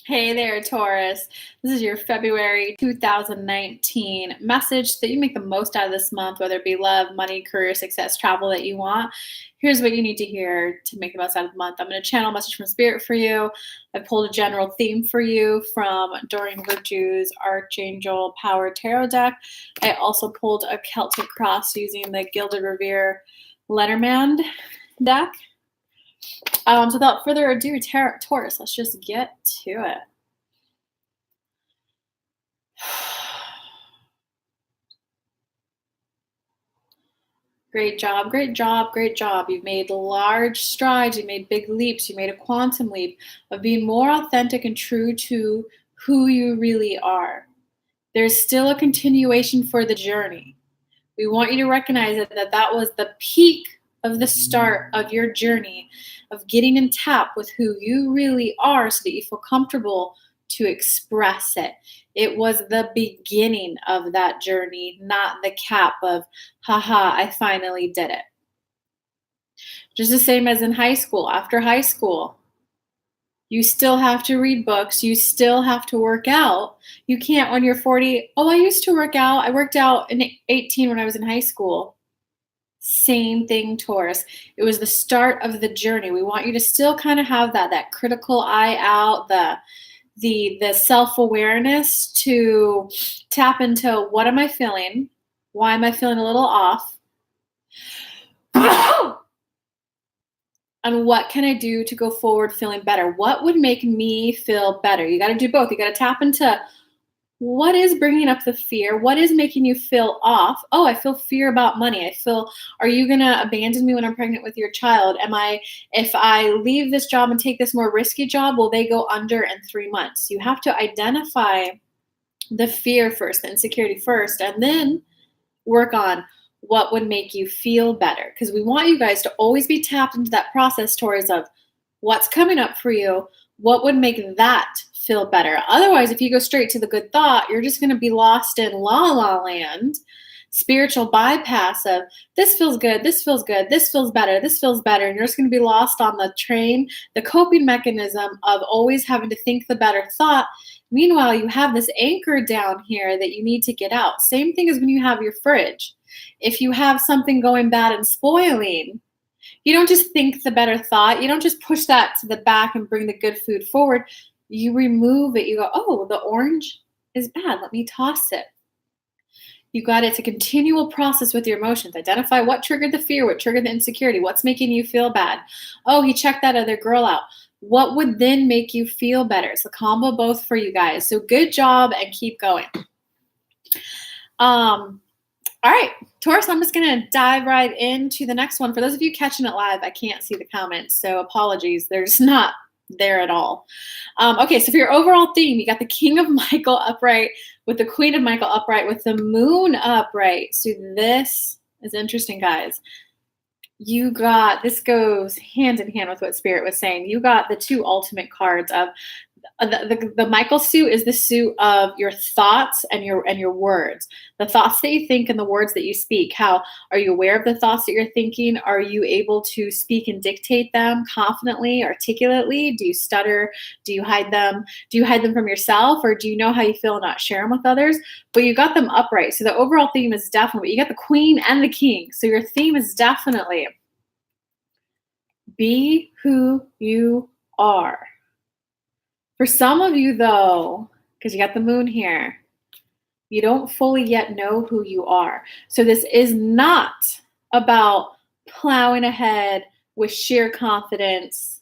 Hey there, Taurus. This is your February 2019 message so that you make the most out of this month, whether it be love, money, career, success, travel that you want. Here's what you need to hear to make the most out of the month. I'm going to channel a message from Spirit for you. I pulled a general theme for you from Doreen Virtue's Archangel Power Tarot deck. I also pulled a Celtic cross using the Gilded Revere Lenormand deck. So without further ado, Taurus, let's just get to it. Great job, great job, great job. You've made large strides. You made big leaps. You made a quantum leap of being more authentic and true to who you really are. There's still a continuation for the journey. We want you to recognize that was the peak of the start of your journey of getting in tap with who you really are so that you feel comfortable to express it. It was the beginning of that journey, not the cap of, haha, I finally did it. Just the same as in high school. After high school, you still have to read books. You still have to work out. You can't when you're 40. Oh, I used to work out. I worked out in 18 when I was in high school. Same thing, Taurus. It was the start of the journey. We want you to still kind of have that critical eye out, the self-awareness to tap into what am I feeling? Why am I feeling a little off? And what can I do to go forward feeling better? What would make me feel better? You got to do both. You got to tap into what is bringing up the fear? What is making you feel off? Oh, I feel fear about money. Are you going to abandon me when I'm pregnant with your child? If I leave this job and take this more risky job, will they go under in 3 months? You have to identify the fear first, the insecurity first, and then work on what would make you feel better. Because we want you guys to always be tapped into that process, Taurus, of what's coming up for you. What would make that feel better? Otherwise, if you go straight to the good thought, you're just going to be lost in la la land, spiritual bypass of this feels good, this feels good, this feels better, this feels better. And you're just going to be lost on the train, the coping mechanism of always having to think the better thought. Meanwhile, you have this anchor down here that you need to get out. Same thing as when you have your fridge. If you have something going bad and spoiling, you don't just think the better thought. You don't just push that to the back and bring the good food forward. You remove it. You go, oh, the orange is bad. Let me toss it. You got It's a continual process with your emotions. Identify what triggered the fear, what triggered the insecurity, what's making you feel bad. Oh, he checked that other girl out. What would then make you feel better? It's a combo both for you guys. So good job and keep going. All right, Taurus, I'm just going to dive right into the next one. For those of you catching it live, I can't see the comments, so apologies. They're just not there at all. Okay, so for your overall theme, you got the King of Michael upright with the Queen of Michael upright with the Moon upright. So this is interesting, guys. This goes hand in hand with what Spirit was saying. You got the two ultimate cards of the Michael suit is the suit of your thoughts and your words, the thoughts that you think and the words that you speak. How are you aware of the thoughts that you're thinking? Are you able to speak and dictate them confidently, articulately? Do you stutter? Do you hide them? Do you hide them from yourself, or do you know how you feel and not share them with others? But you got them upright. So the overall theme is definitely, you got the Queen and the King. So your theme is definitely be who you are. For some of you, though, because you got the Moon here, you don't fully yet know who you are. So this is not about plowing ahead with sheer confidence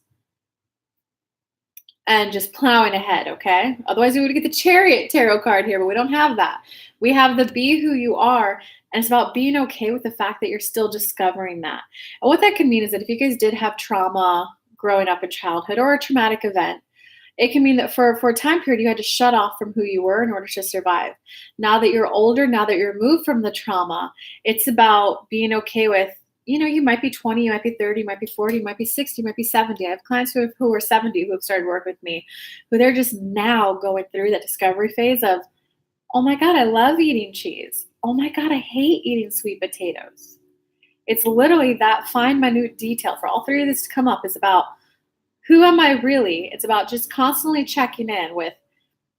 and just plowing ahead, okay? Otherwise, we would get the Chariot tarot card here, but we don't have that. We have the be who you are, and it's about being okay with the fact that you're still discovering that. And what that could mean is that if you guys did have trauma growing up in childhood or a traumatic event, it can mean that for a time period, you had to shut off from who you were in order to survive. Now that you're older, now that you're removed from the trauma, it's about being okay with, you might be 20, you might be 30, you might be 40, you might be 60, you might be 70. I have clients who are 70 who have started work with me, who they're just now going through that discovery phase of, oh my God, I love eating cheese. Oh my God, I hate eating sweet potatoes. It's literally that fine, minute detail. For all three of this to come up is about Who am I really? It's about just constantly checking in with,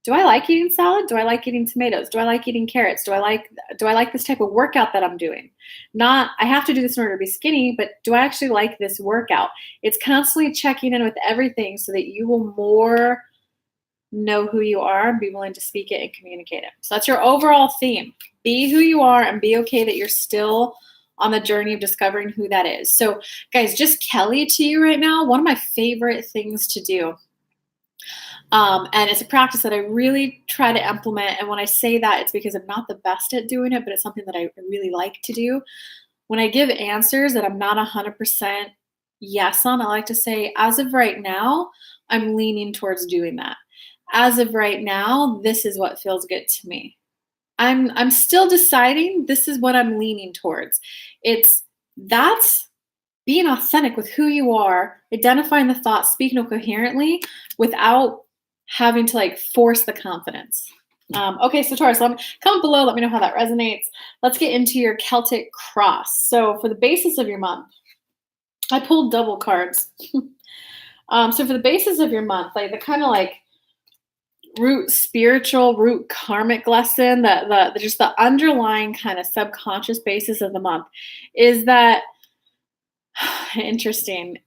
do I like eating salad? Do I like eating tomatoes? Do I like eating carrots? Do I like this type of workout that I'm doing? Not I have to do this in order to be skinny, but do I actually like this workout? It's constantly checking in with everything so that you will more know who you are and be willing to speak it and communicate it. So that's your overall theme. Be who you are and be okay that you're still on the journey of discovering who that is. So, guys, just Kelly to you right now, one of my favorite things to do. And it's a practice that I really try to implement. And when I say that, it's because I'm not the best at doing it, but it's something that I really like to do. When I give answers that I'm not 100% yes on, I like to say, as of right now, I'm leaning towards doing that. As of right now, this is what feels good to me. I'm still deciding. This is what I'm leaning towards. That's being authentic with who you are, identifying the thoughts, speaking coherently without having to like force the confidence. Okay, so Taurus, comment below. Let me know how that resonates. Let's get into your Celtic cross. So for the basis of your month, I pulled double cards. So for the basis of your month, like the kind of like root karmic lesson, that the just the underlying kind of subconscious basis of the month is that interesting.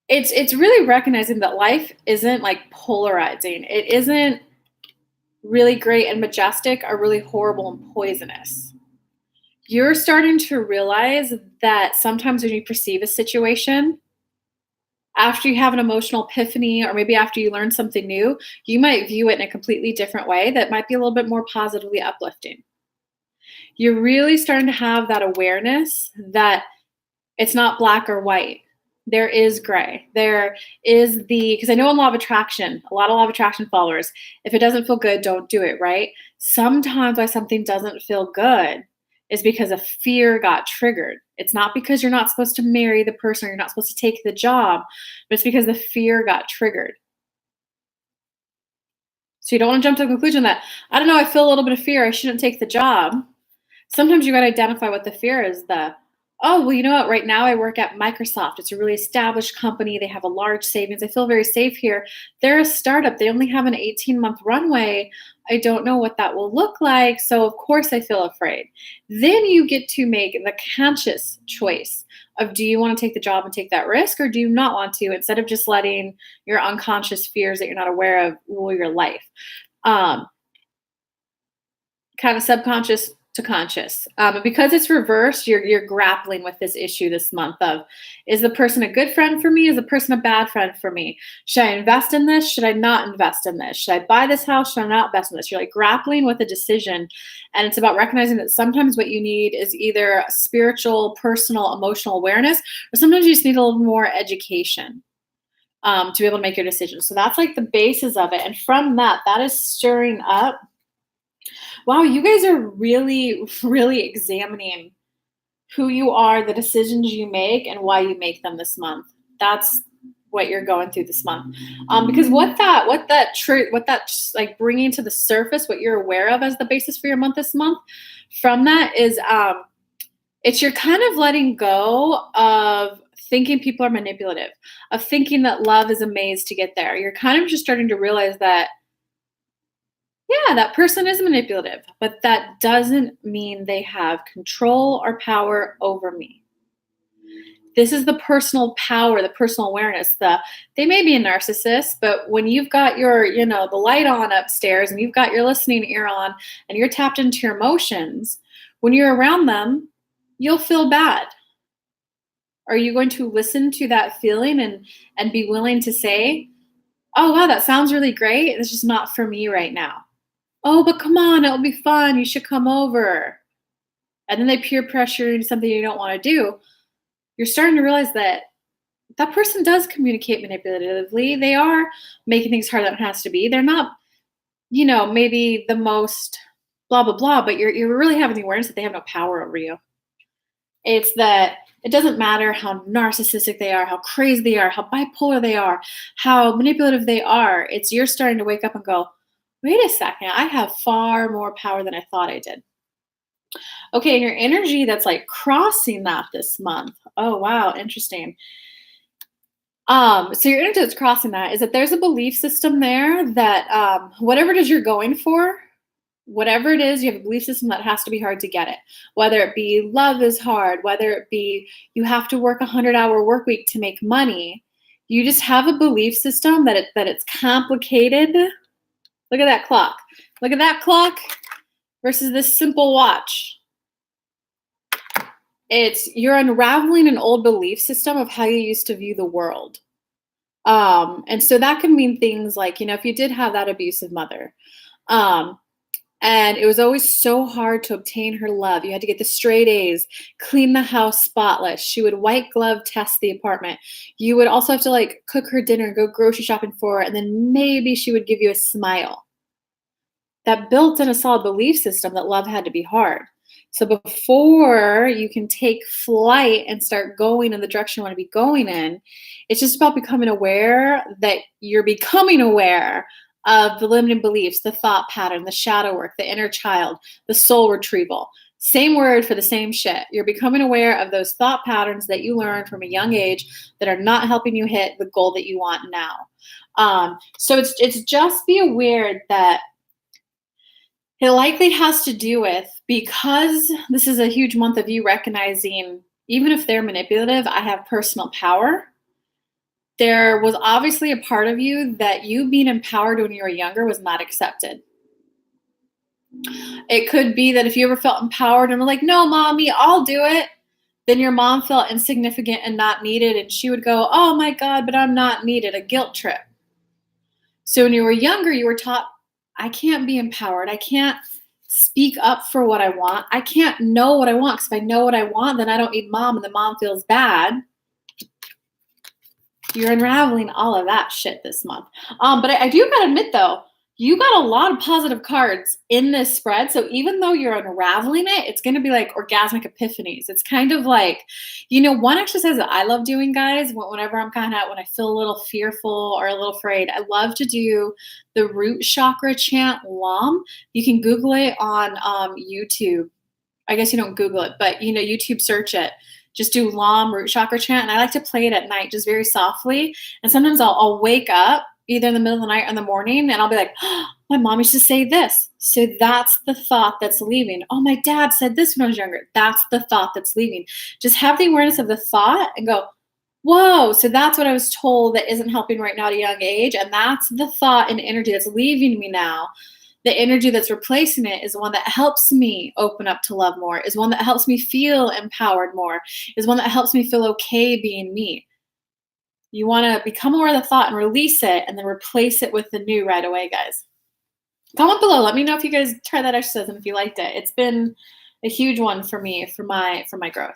It's really recognizing that life isn't like polarizing. It isn't really great and majestic or really horrible and poisonous. You're starting to realize that sometimes when you perceive a situation, after you have an emotional epiphany or maybe after you learn something new, you might view it in a completely different way that might be a little bit more positively uplifting. You're really starting to have that awareness that it's not black or white. There is gray. There is because I know in law of attraction, a lot of law of attraction followers, if it doesn't feel good, don't do it, right? Sometimes why something doesn't feel good is because a fear got triggered. It's not because you're not supposed to marry the person or you're not supposed to take the job, but it's because the fear got triggered. So you don't want to jump to the conclusion that, I don't know, I feel a little bit of fear, I shouldn't take the job. Sometimes you got to identify what the fear is. Oh, well, you know what? Right now I work at Microsoft. It's a really established company. They have a large savings. I feel very safe here. They're a startup. They only have an 18-month runway. I don't know what that will look like. So, of course, I feel afraid. Then you get to make the conscious choice of, do you want to take the job and take that risk, or do you not want to, instead of just letting your unconscious fears that you're not aware of rule your life. Kind of subconscious to conscious. But because it's reversed, you're grappling with this issue this month of, is the person a good friend for me? Is the person a bad friend for me? Should I invest in this? Should I not invest in this? Should I buy this house? Should I not invest in this? You're like grappling with a decision. And it's about recognizing that sometimes what you need is either spiritual, personal, emotional awareness, or sometimes you just need a little more education to be able to make your decision. So that's like the basis of it. And from that is stirring up. Wow, you guys are really, really examining who you are, the decisions you make, and why you make them this month. That's what you're going through this month. Because what that's like bringing to the surface, what you're aware of as the basis for your month this month, from that is it's you're kind of letting go of thinking people are manipulative, of thinking that love is a maze to get there. You're kind of just starting to realize that, yeah, that person is manipulative, but that doesn't mean they have control or power over me. This is the personal power, the personal awareness. They may be a narcissist, but when you've got your, the light on upstairs and you've got your listening ear on and you're tapped into your emotions, when you're around them, you'll feel bad. Are you going to listen to that feeling and be willing to say, oh, wow, that sounds really great. It's just not for me right now. Oh, but come on, it'll be fun. You should come over. And then they peer pressure you into something you don't want to do. You're starting to realize that person does communicate manipulatively. They are making things harder than it has to be. They're not, maybe the most blah, blah, blah, but you're really having the awareness that they have no power over you. It's that it doesn't matter how narcissistic they are, how crazy they are, how bipolar they are, how manipulative they are. It's you're starting to wake up and go, wait a second, I have far more power than I thought I did. Okay, and your energy that's like crossing that this month. Oh wow, interesting. So your energy that's crossing that is that there's a belief system there that whatever it is you're going for, whatever it is, you have a belief system that has to be hard to get it. Whether it be love is hard, whether it be you have to work a 100-hour work week to make money, you just have a belief system that it's complicated. Look at that clock. Look at that clock versus this simple watch. You're unraveling an old belief system of how you used to view the world. And so that can mean things like, if you did have that abusive mother, and it was always so hard to obtain her love. You had to get the straight A's, clean the house spotless. She would white glove test the apartment. You would also have to like cook her dinner, go grocery shopping for her, and then maybe she would give you a smile. That built in a solid belief system that love had to be hard. So before you can take flight and start going in the direction you want to be going in, it's just about becoming aware that you're becoming aware of the limiting beliefs, the thought pattern, the shadow work, the inner child, the soul retrieval. Same word for the same shit. You're becoming aware of those thought patterns that you learned from a young age that are not helping you hit the goal that you want now. So it's just be aware that it likely has to do with, because this is a huge month of you recognizing, even if they're manipulative, I have personal power. There was obviously a part of you that you being empowered when you were younger was not accepted. It could be that if you ever felt empowered and were like, no, mommy, I'll do it, then your mom felt insignificant and not needed, and she would go, oh my God, but I'm not needed, a guilt trip. So when you were younger, you were taught, I can't be empowered. I can't speak up for what I want. I can't know what I want, because if I know what I want, then I don't need mom, and the mom feels bad. You're unraveling all of that shit this month. But I do gotta admit though, you got a lot of positive cards in this spread. So even though you're unraveling it, it's going to be like orgasmic epiphanies. It's kind of like, one exercise that I love doing, guys, whenever I'm when I feel a little fearful or a little afraid, I love to do the root chakra chant LAM. You can Google it on YouTube. I guess you don't Google it, but YouTube search it. Just do LAM root chakra chant. And I like to play it at night, just very softly. And sometimes I'll wake up either in the middle of the night or in the morning, and I'll be like, oh, my mom used to say this. So that's the thought that's leaving. Oh, my dad said this when I was younger. That's the thought that's leaving. Just have the awareness of the thought and go, whoa, so that's what I was told that isn't helping right now at a young age. And that's the thought and energy that's leaving me now. The energy that's replacing it is the one that helps me open up to love more, is one that helps me feel empowered more, is one that helps me feel okay being me. You want to become aware of the thought and release it, and then replace it with the new right away, guys. Comment below. Let me know if you guys tried that exercise and if you liked it. It's been a huge one for me, for my growth.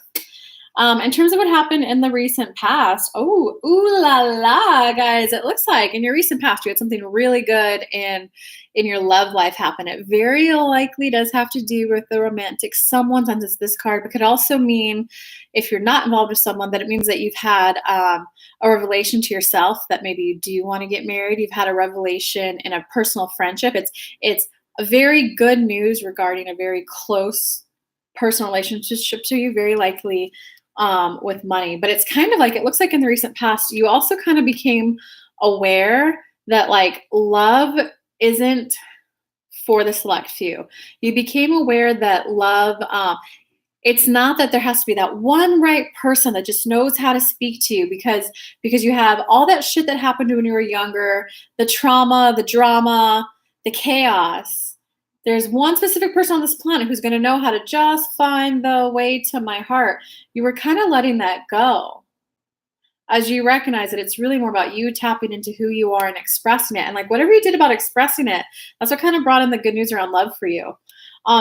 In terms of what happened in the recent past, ooh la la, guys, it looks like in your recent past you had something really good in your love life happen. It very likely does have to do with the romantic someone, since it's this card, but could also mean, if you're not involved with someone, that it means that you've had a revelation to yourself that maybe you do want to get married. You've had a revelation in a personal friendship. It's a very good news regarding a very close personal relationship to you, very likely with money. But it's kind of like, it looks like in the recent past, you also kind of became aware that like love isn't for the select few. You became aware that love, it's not that there has to be that one right person that just knows how to speak to you, because you have all that shit that happened to you when you were younger, the trauma, the drama, the chaos. There's one specific person on this planet who's going to know how to just find the way to my heart. You were kind of letting that go. As you recognize that it's really more about you tapping into who you are and expressing it. And like whatever you did about expressing it, that's what kind of brought in the good news around love for you.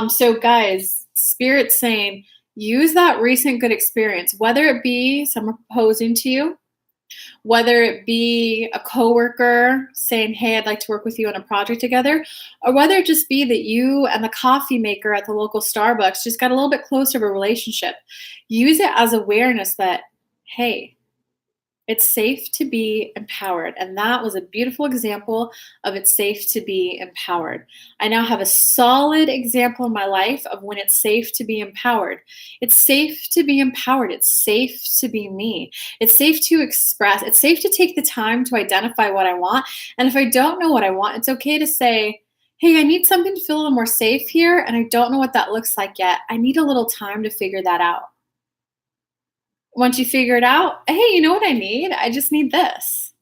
So guys, Spirit's saying, use that recent good experience, whether it be someone proposing to you, whether it be a coworker saying, hey, I'd like to work with you on a project together, or whether it just be that you and the coffee maker at the local Starbucks just got a little bit closer of a relationship. Use it as awareness that, hey, It's safe to be empowered. And that was a beautiful example of it's safe to be empowered. I now have a solid example in my life of when it's safe to be empowered. It's safe to be empowered. It's safe to be me. It's safe to express. It's safe to take the time to identify what I want. And if I don't know what I want, it's okay to say, hey, I need something to feel a little more safe here. And I don't know what that looks like yet. I need a little time to figure that out. Once you figure it out, hey, you know what I need? I just need this.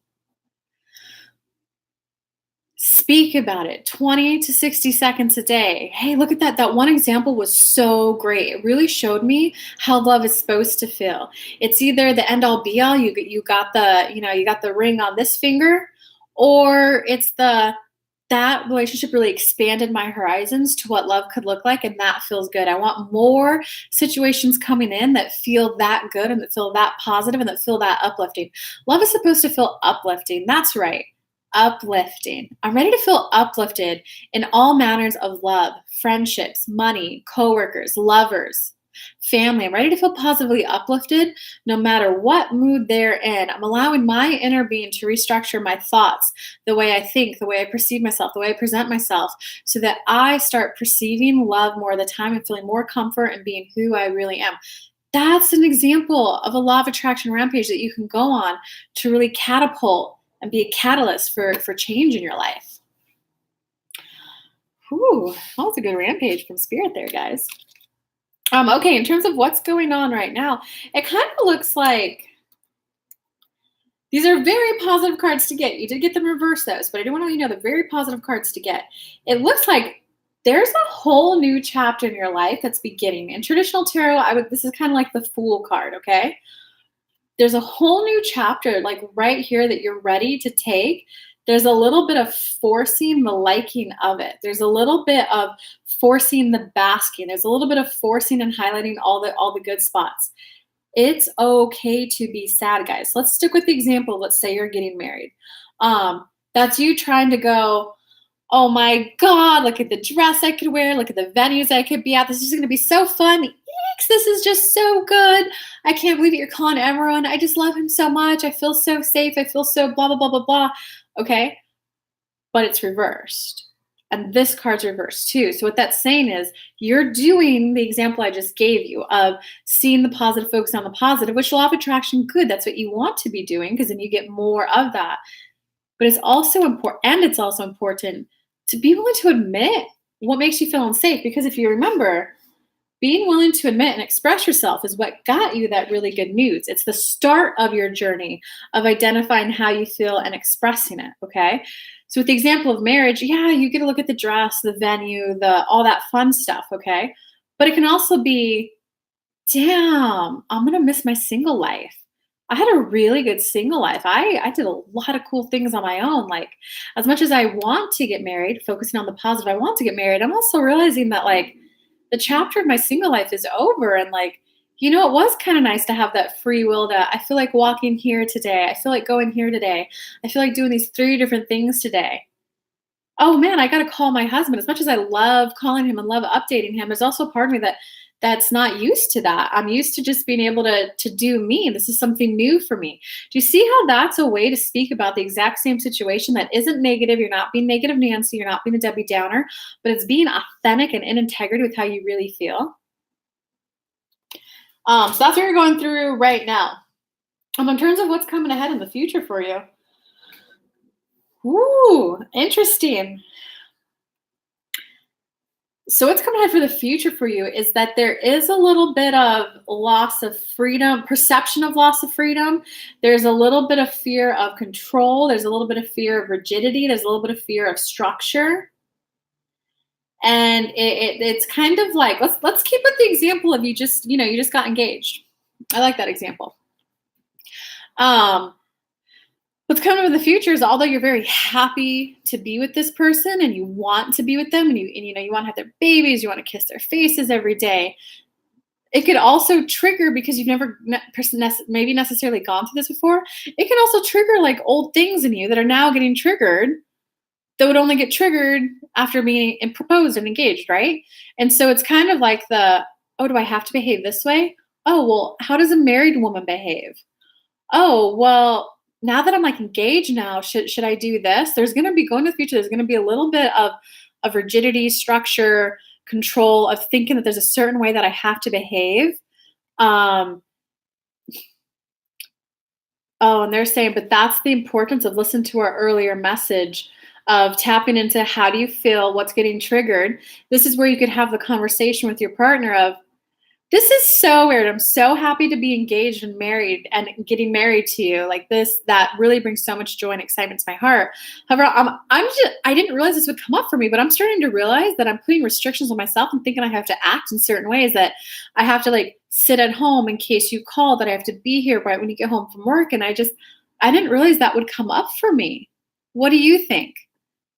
Speak about it 20 to 60 seconds a day. Hey, look at that. That one example was so great. It really showed me how love is supposed to feel. It's either the end all be all, you got the ring on this finger, or it's that relationship really expanded my horizons to what love could look like, and that feels good. I want more situations coming in that feel that good and that feel that positive and that feel that uplifting. Love is supposed to feel uplifting. That's right. Uplifting. I'm ready to feel uplifted in all manners of love, friendships, money, coworkers, lovers, family. I'm ready to feel positively uplifted no matter what mood they're in. I'm allowing my inner being to restructure my thoughts, the way I think, the way I perceive myself, the way I present myself, so that I start perceiving love more of the time and feeling more comfort and being who I really am. That's an example of a law of attraction rampage that you can go on to really catapult and be a catalyst for change in your life. Whew, that was a good rampage from Spirit there, guys. Okay, in terms of what's going on right now, it kind of looks like these are very positive cards to get. You did get them reverse those, but I do want to let you know they're very positive cards to get. It looks like there's a whole new chapter in your life that's beginning. In traditional tarot, this is kind of like the Fool card, okay? There's a whole new chapter like right here that you're ready to take. There's a little bit of forcing the liking of it. There's a little bit of forcing the basking. There's a little bit of forcing and highlighting all the good spots. It's okay to be sad, guys. Let's stick with the example. Let's say you're getting married. That's you trying to go, oh my God, look at the dress I could wear. Look at the venues I could be at. This is going to be so fun. Eeks, this is just so good. I can't believe it. You're calling everyone. I just love him so much. I feel so safe. I feel so blah, blah, blah, blah, blah. Okay. But it's reversed. And this card's reversed too. So what that's saying is you're doing the example I just gave you of seeing the positive, focus on the positive, which law of attraction, good. That's what you want to be doing because then you get more of that. But it's also important, and it's also important to be willing to admit what makes you feel unsafe. Because if you remember, being willing to admit and express yourself is what got you that really good news. It's the start of your journey of identifying how you feel and expressing it, okay? So with the example of marriage, yeah, you get to look at the dress, the venue, all that fun stuff, okay? But it can also be, damn, I'm going to miss my single life. I had a really good single life. I did a lot of cool things on my own. Like, as much as I want to get married, focusing on the positive, I want to get married, I'm also realizing that, like, the chapter of my single life is over. And like, it was kind of nice to have that free will to, I feel like walking here today. I feel like going here today. I feel like doing these 3 different things today. Oh man, I got to call my husband. As much as I love calling him and love updating him, there's also a part of me that's not used to that. I'm used to just being able to do me. This is something new for me. Do you see how that's a way to speak about the exact same situation that isn't negative? You're not being negative Nancy. You're not being a Debbie Downer, but it's being authentic and in integrity with how you really feel. So that's what you're going through right now. In terms of what's coming ahead in the future for you. Ooh, interesting. So what's coming ahead for the future for you is that there is a little bit of loss of freedom, perception of loss of freedom. There's a little bit of fear of control. There's a little bit of fear of rigidity. There's a little bit of fear of structure. And it's kind of like, let's keep with the example of you just got engaged. I like that example. What's coming up in the future is, although you're very happy to be with this person and you want to be with them and you want to have their babies, you want to kiss their faces every day, it could also trigger, because you've never maybe necessarily gone through this before, it can also trigger like old things in you that are now getting triggered that would only get triggered after being proposed and engaged, right? And so it's kind of like do I have to behave this way? Oh, well, how does a married woman behave? oh, well, now that I'm like engaged now, should I do this? There's going to be going to the future. There's going to be a little bit of rigidity, structure, control of thinking that there's a certain way that I have to behave. Um, oh, and they're saying, but that's the importance of listen to our earlier message of tapping into how do you feel, what's getting triggered. This is where you could have the conversation with your partner of, this is so weird. I'm so happy to be engaged and married and getting married to you. Like this, that really brings so much joy and excitement to my heart. However, I didn't realize this would come up for me, but I'm starting to realize that I'm putting restrictions on myself and thinking I have to act in certain ways, that I have to like sit at home in case you call, that I have to be here right when you get home from work. And I didn't realize that would come up for me. What do you think?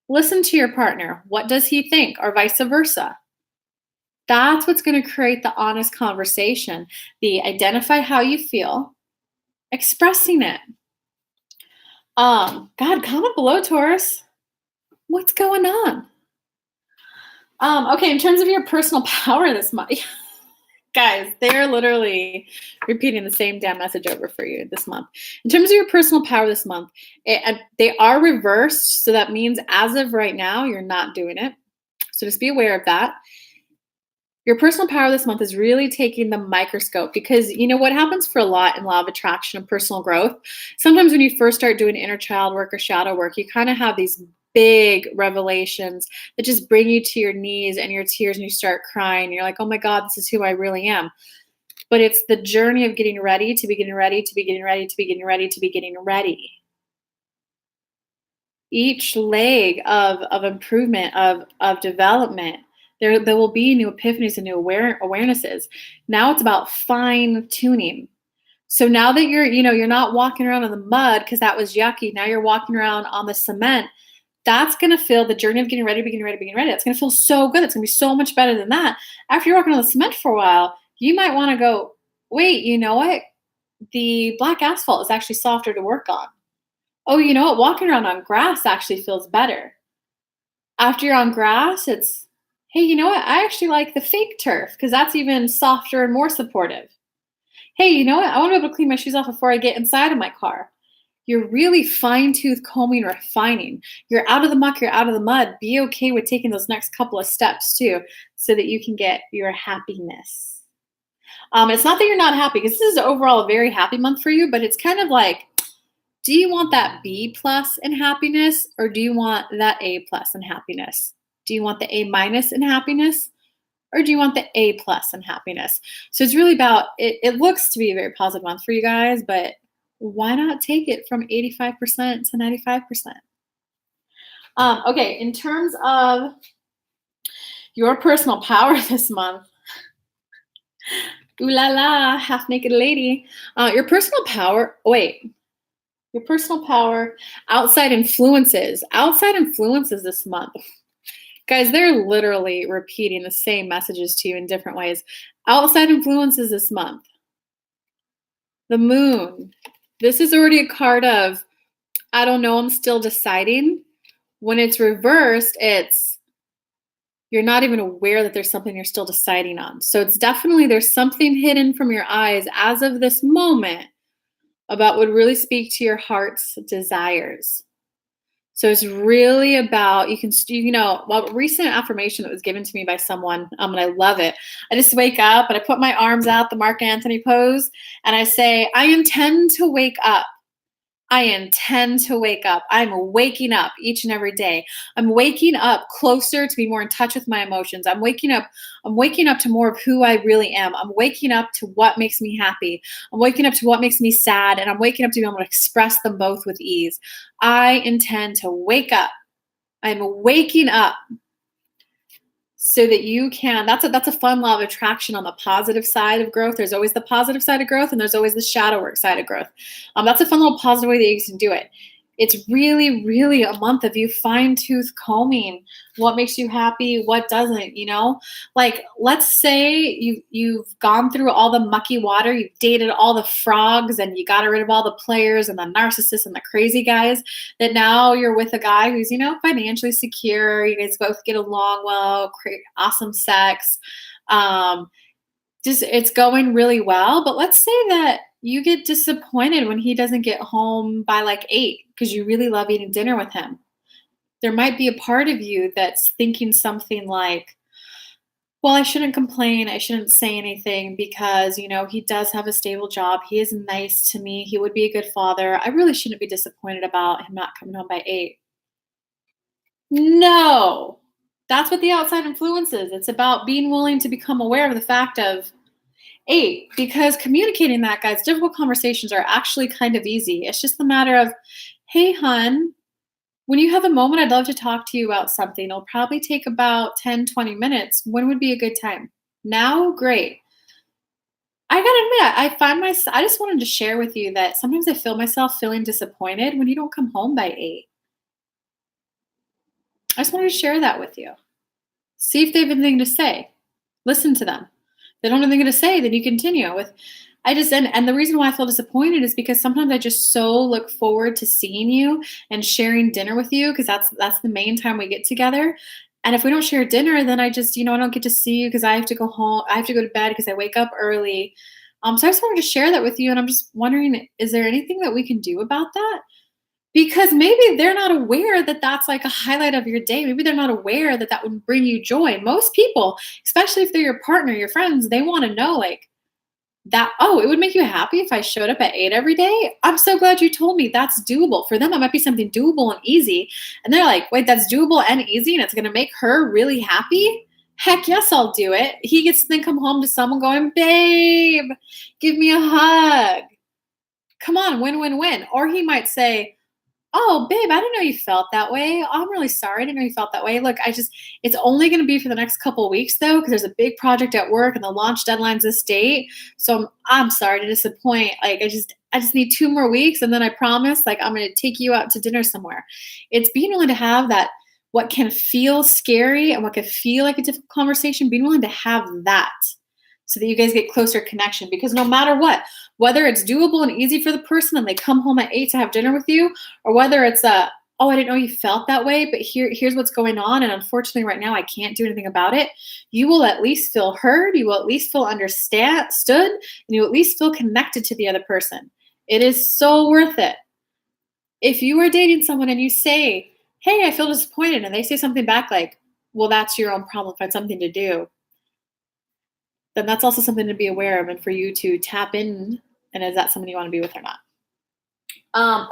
Listen to your partner. What does he think? Or vice versa. That's what's going to create the honest conversation. The identify how you feel, expressing it. God, comment below, Taurus. What's going on? Okay, in terms of your personal power this month, guys, they're literally repeating the same damn message over for you this month. In terms of your personal power this month, they are reversed. So that means as of right now, you're not doing it. So just be aware of that. Your personal power this month is really taking the microscope, because you know what happens for a lot in law of attraction and personal growth. Sometimes when you first start doing inner child work or shadow work, you kind of have these big revelations that just bring you to your knees and your tears, and you start crying. You're like, oh my God, this is who I really am. But it's the journey of getting ready to be getting ready to be getting ready to be getting ready to be getting ready. Each leg of improvement, of development, there will be new epiphanies and new awarenesses. Now it's about fine tuning. So now that you're not walking around in the mud because that was yucky. Now you're walking around on the cement. That's going to feel the journey of getting ready, beginning ready, beginning ready. It's going to feel so good. It's going to be so much better than that. After you're walking on the cement for a while, you might want to go, wait, you know what? The black asphalt is actually softer to work on. Oh, you know what? Walking around on grass actually feels better. After you're on grass, it's, hey, you know what? I actually like the fake turf because that's even softer and more supportive. Hey, you know what? I want to be able to clean my shoes off before I get inside of my car. You're really fine-tooth combing, refining. You're out of the muck, you're out of the mud. Be okay with taking those next couple of steps too, so that you can get your happiness. It's not that you're not happy, because this is overall a very happy month for you, but it's kind of like, do you want that B plus in happiness, or do you want that A plus in happiness? Do you want the A minus in happiness, or do you want the A plus in happiness? So it's really about, it looks to be a very positive month for you guys, but why not take it from 85% to 95%? Okay, in terms of your personal power this month, ooh la la, half naked lady. Your personal power, your personal power, outside influences this month. Guys, they're literally repeating the same messages to you in different ways. Outside influences this month. The moon. This is already a card of, I don't know, I'm still deciding. When it's reversed, it's, you're not even aware that there's something you're still deciding on. So it's definitely, there's something hidden from your eyes as of this moment about what really speak to your heart's desires. So it's really about, a recent affirmation that was given to me by someone, and I love it. I just wake up and I put my arms out, the Mark Anthony pose, and I say, I intend to wake up. I intend to wake up. I'm waking up each and every day. I'm waking up closer to be more in touch with my emotions. I'm waking up to more of who I really am. I'm waking up to what makes me happy. I'm waking up to what makes me sad. And I'm waking up to be able to express them both with ease. I intend to wake up. I'm waking up so that you can, that's a fun law of attraction on the positive side of growth. There's always the positive side of growth, and there's always the shadow work side of growth. That's a fun little positive way that you can do it. It's really, really a month of you fine-tooth combing what makes you happy, what doesn't, Like, let's say you've gone through all the mucky water, you've dated all the frogs, and you got rid of all the players and the narcissists and the crazy guys, that now you're with a guy who's, financially secure, you guys both get along well, create awesome sex, it's going really well. But let's say that you get disappointed when he doesn't get home by like 8 because you really love eating dinner with him. There might be a part of you that's thinking something like, well, I shouldn't complain. I shouldn't say anything because, he does have a stable job. He is nice to me. He would be a good father. I really shouldn't be disappointed about him not coming home by 8. No, that's what the outside influence is. It's about being willing to become aware of the fact of 8, because communicating that, guys, difficult conversations are actually kind of easy. It's just the matter of, hey, hun, when you have a moment, I'd love to talk to you about something. It'll probably take about 10, 20 minutes. When would be a good time? Now? Great. I gotta admit, I just wanted to share with you that sometimes I feel myself feeling disappointed when you don't come home by 8. I just wanted to share that with you. See if they have anything to say. Listen to them. If they don't have anything to say, then you continue with. And the reason why I feel disappointed is because sometimes I just so look forward to seeing you and sharing dinner with you, because that's the main time we get together. And if we don't share dinner, then I just, I don't get to see you because I have to go home. I have to go to bed because I wake up early. So I just wanted to share that with you. And I'm just wondering, is there anything that we can do about that? Because maybe they're not aware that that's like a highlight of your day. Maybe they're not aware that that would bring you joy. Most people, especially if they're your partner, your friends, they want to know like that, oh, it would make you happy if I showed up at 8 every day. I'm so glad you told me that's doable. For them, it might be something doable and easy. And they're like, wait, that's doable and easy and it's going to make her really happy? Heck yes, I'll do it. He gets to then come home to someone going, babe, give me a hug. Come on, win, win, win. Or he might say, oh, babe, I didn't know you felt that way. Oh, I'm really sorry. I didn't know you felt that way. Look, it's only going to be for the next couple of weeks though, because there's a big project at work and the launch deadline's this date. So I'm sorry to disappoint. Like, I just need 2 more weeks. And then I promise, like, I'm going to take you out to dinner somewhere. It's being willing to have that, what can feel scary and what can feel like a difficult conversation, being willing to have that so that you guys get closer connection. Because no matter what, whether it's doable and easy for the person and they come home at 8 to have dinner with you, or whether it's oh, I didn't know you felt that way, but here's what's going on, and unfortunately right now I can't do anything about it, you will at least feel heard, you will at least feel understood, and you will at least feel connected to the other person. It is so worth it. If you are dating someone and you say, hey, I feel disappointed, and they say something back like, well, that's your own problem, find something to do, then that's also something to be aware of and for you to tap in. And is that someone you want to be with or not?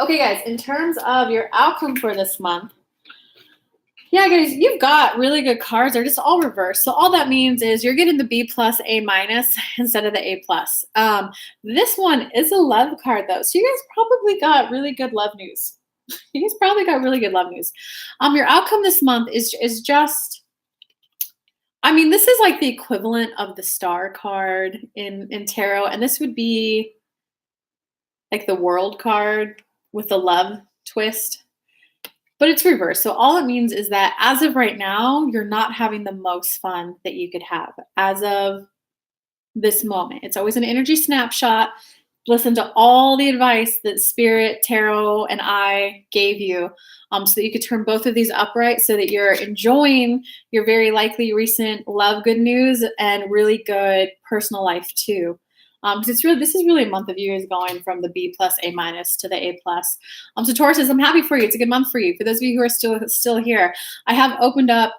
Okay, guys, in terms of your outcome for this month, yeah, guys, you've got really good cards. They're just all reversed. So all that means is you're getting the B plus, A minus instead of the A plus. This one is a love card, though. So you guys probably got really good love news. You guys probably got really good love news. Your outcome this month is just, this is like the equivalent of the star card in tarot, and this would be like the world card with the love twist, but it's reversed. So all it means is that as of right now, you're not having the most fun that you could have as of this moment. It's always an energy snapshot. Listen to all the advice that Spirit, Tarot, and I gave you so that you could turn both of these upright so that you're enjoying your very likely recent love good news and really good personal life too. Because this is really a month of you guys going from the B plus, A minus to the A plus. So Tauruses, I'm happy for you. It's a good month for you. For those of you who are still here, I have opened up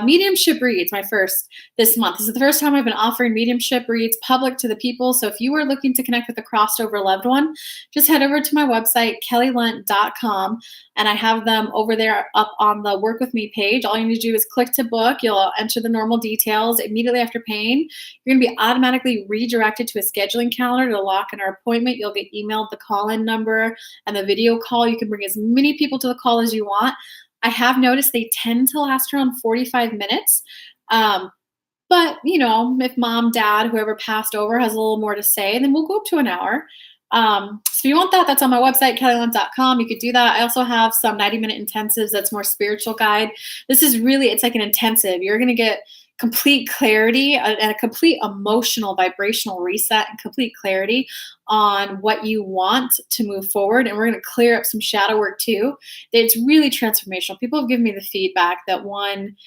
mediumship reads, my first this month. This is the first time I've been offering mediumship reads public to the people. So if you are looking to connect with a crossed over loved one, just head over to my website, kellylunt.com, and I have them over there up on the Work With Me page. All you need to do is click to book. You'll enter the normal details. Immediately after paying, you're going to be automatically redirected to a scheduling calendar to lock in our appointment. You'll get emailed the call-in number and the video call. You can bring as many people to the call as you want. I have noticed they tend to last around 45 minutes. But, if mom, dad, whoever passed over has a little more to say, then we'll go up to an hour. So if you want that, that's on my website, kellylunt.com. You could do that. I also have some 90-minute intensives that's more spiritual guide. This is really, it's like an intensive. You're going to get complete clarity and a complete emotional vibrational reset and complete clarity on what you want to move forward. And we're going to clear up some shadow work too. It's really transformational. People have given me the feedback that one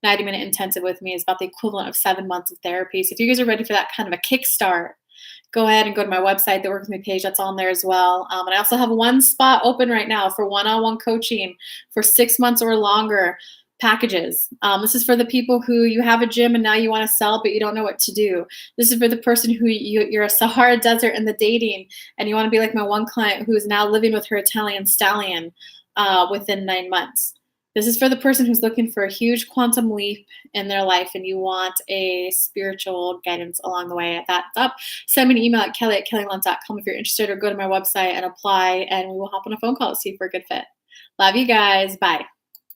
90-minute intensive with me is about the equivalent of 7 months of therapy. So if you guys are ready for that kind of a kickstart, go ahead and go to my website, the Work With Me page. That's on there as well. And I also have one spot open right now for one-on-one coaching for 6 months or longer packages. This is for the people who you have a gym and now you want to sell, but you don't know what to do. This is for the person who you're a Sahara Desert in the dating and you want to be like my one client who is now living with her Italian stallion within 9 months. This is for the person who's looking for a huge quantum leap in their life and you want a spiritual guidance along the way. That's up. Send me an email at kelly@kellylunt.com if you're interested, or go to my website and apply, and we will hop on a phone call to see if we're a good fit. Love you guys. Bye.